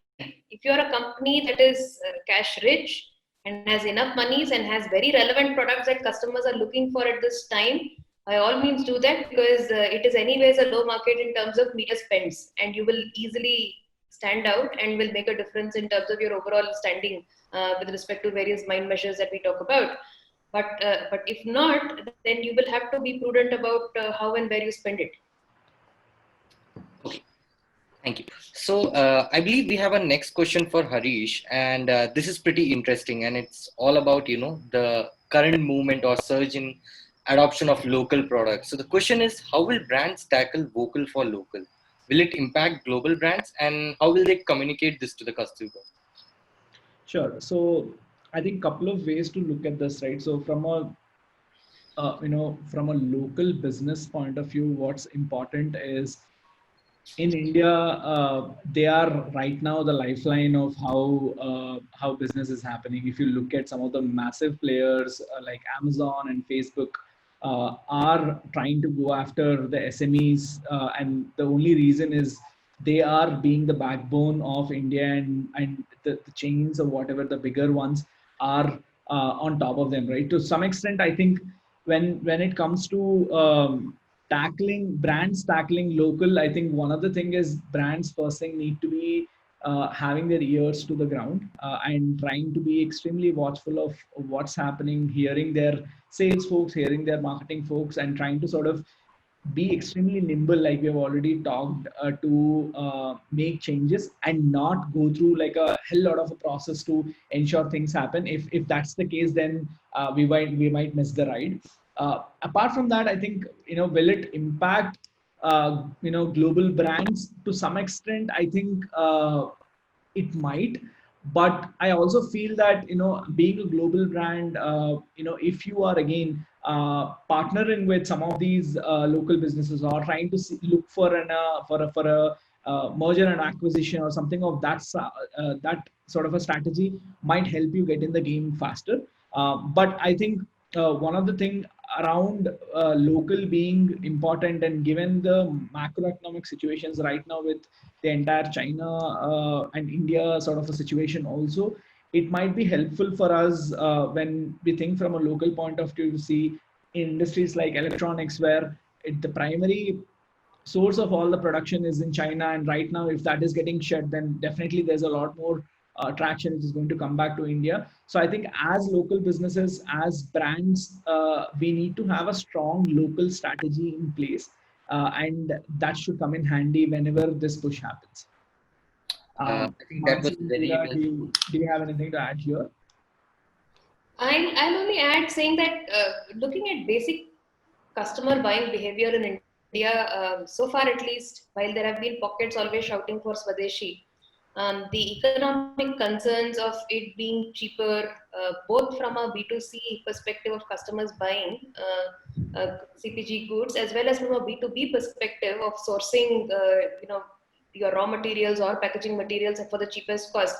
If you're a company that is cash rich and has enough monies and has very relevant products that customers are looking for at this time, by all means do that, because it is anyways a low market in terms of media spends, and you will easily stand out and will make a difference in terms of your overall standing with respect to various mind measures that we talk about. But if not, then you will have to be prudent about how and where you spend it.
Okay, thank you. So I believe we have a next question for Harish, and this is pretty interesting, and it's all about the current movement or surge in adoption of local products. So the question is, how will brands tackle vocal for local? Will it impact global brands, and how will they communicate this to the customer?
Sure. So I think a couple of ways to look at this, right? So from a from a local business point of view, what's important is in India, they are right now the lifeline of how business is happening. If you look at some of the massive players like Amazon and Facebook, are trying to go after the SMEs, and the only reason is they are being the backbone of India, and the chains or whatever the bigger ones are on top of them, right? To some extent, I think when it comes to tackling local, I think one of the thing is brands first thing need to be having their ears to the ground and trying to be extremely watchful of what's happening, hearing their sales folks, hearing their marketing folks, and trying to sort of be extremely nimble, like we have already talked, to make changes and not go through like a hell lot of a process to ensure things happen. If that's the case, then we might miss the ride. Apart from that, I think, will it impact global brands to some extent? I think it might, but I also feel that, being a global brand, if you are again partnering with some of these local businesses, or trying to look for a merger and acquisition or something of that sort of a strategy, might help you get in the game faster. But I think one of the thing around local being important, and given the macroeconomic situations right now with the entire China and India sort of a situation also, it might be helpful for us when we think from a local point of view to see industries like electronics, where the primary source of all the production is in China. And right now, if that is getting shut, then definitely there's a lot more traction which is going to come back to India. So I think as local businesses, as brands, we need to have a strong local strategy in place. And that should come in handy whenever this push happens.
I think that was
Manasi,
very
Meera,
well.
do you have anything to add here?
I'll only add saying that looking at basic customer buying behavior in India, so far at least, while there have been pockets always shouting for Swadeshi, the economic concerns of it being cheaper, both from a B2C perspective of customers buying CPG goods, as well as from a B2B perspective of sourcing, your raw materials or packaging materials for the cheapest cost,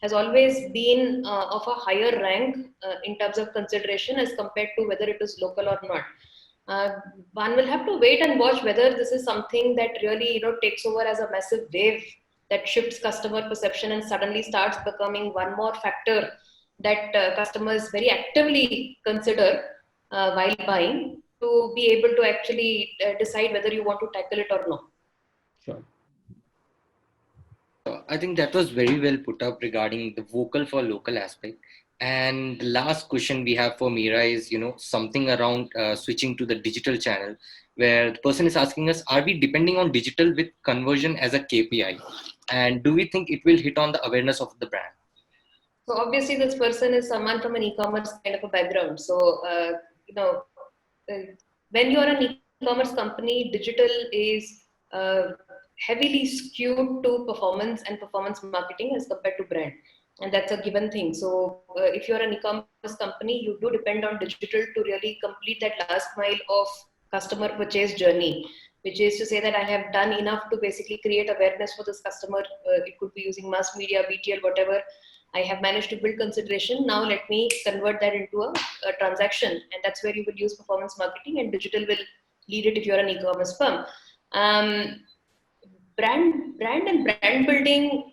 has always been of a higher rank in terms of consideration as compared to whether it is local or not. One will have to wait and watch whether this is something that really takes over as a massive wave that shifts customer perception and suddenly starts becoming one more factor that customers very actively consider while buying, to be able to actually decide whether you want to tackle it or not.
Sure.
I think that was very well put up regarding the vocal for local aspect. And the last question we have for Meera is, something around switching to the digital channel, where the person is asking us, are we depending on digital with conversion as a KPI? And do we think it will hit on the awareness of the brand?
So obviously this person is someone from an e-commerce kind of a background. So, when you're an e-commerce company, digital is heavily skewed to performance and performance marketing as compared to brand. And that's a given thing. So if you're an e-commerce company, you do depend on digital to really complete that last mile of customer purchase journey, which is to say that I have done enough to basically create awareness for this customer. It could be using mass media, BTL, whatever. I have managed to build consideration. Now let me convert that into a transaction. And that's where you will use performance marketing, and digital will lead it if you're an e-commerce firm. Brand and brand building,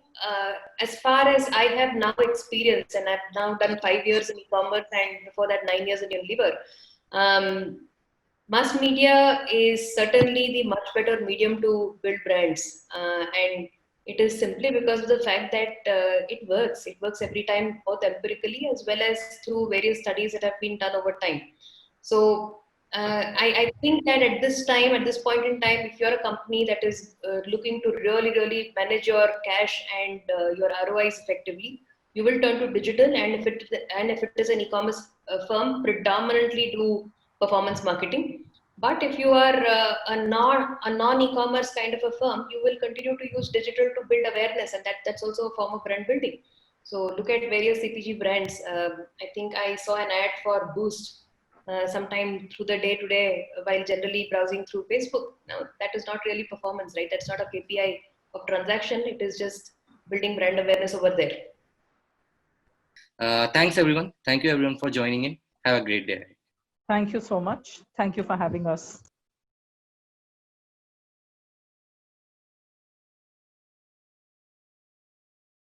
as far as I have now experienced, and I've now done 5 years in e-commerce and before that 9 years in Unilever, mass media is certainly the much better medium to build brands. And it is simply because of the fact that it works. It works every time, both empirically as well as through various studies that have been done over time. So I think that at this point in time, if you're a company that is looking to really manage your cash and your ROIs effectively, you will turn to digital. And if it is an e-commerce firm, predominantly do performance marketing. But if you are a non-e-commerce kind of a firm, you will continue to use digital to build awareness, and that's also a form of brand building. So look at various CPG brands. I think I saw an ad for Boost sometime through the day today while generally browsing through Facebook. Now that is not really performance, right? That's not a KPI of transaction. It is just building brand awareness over there.
Thanks everyone. Thank you everyone for joining in. Have a great day.
Thank you so much. Thank you for having us.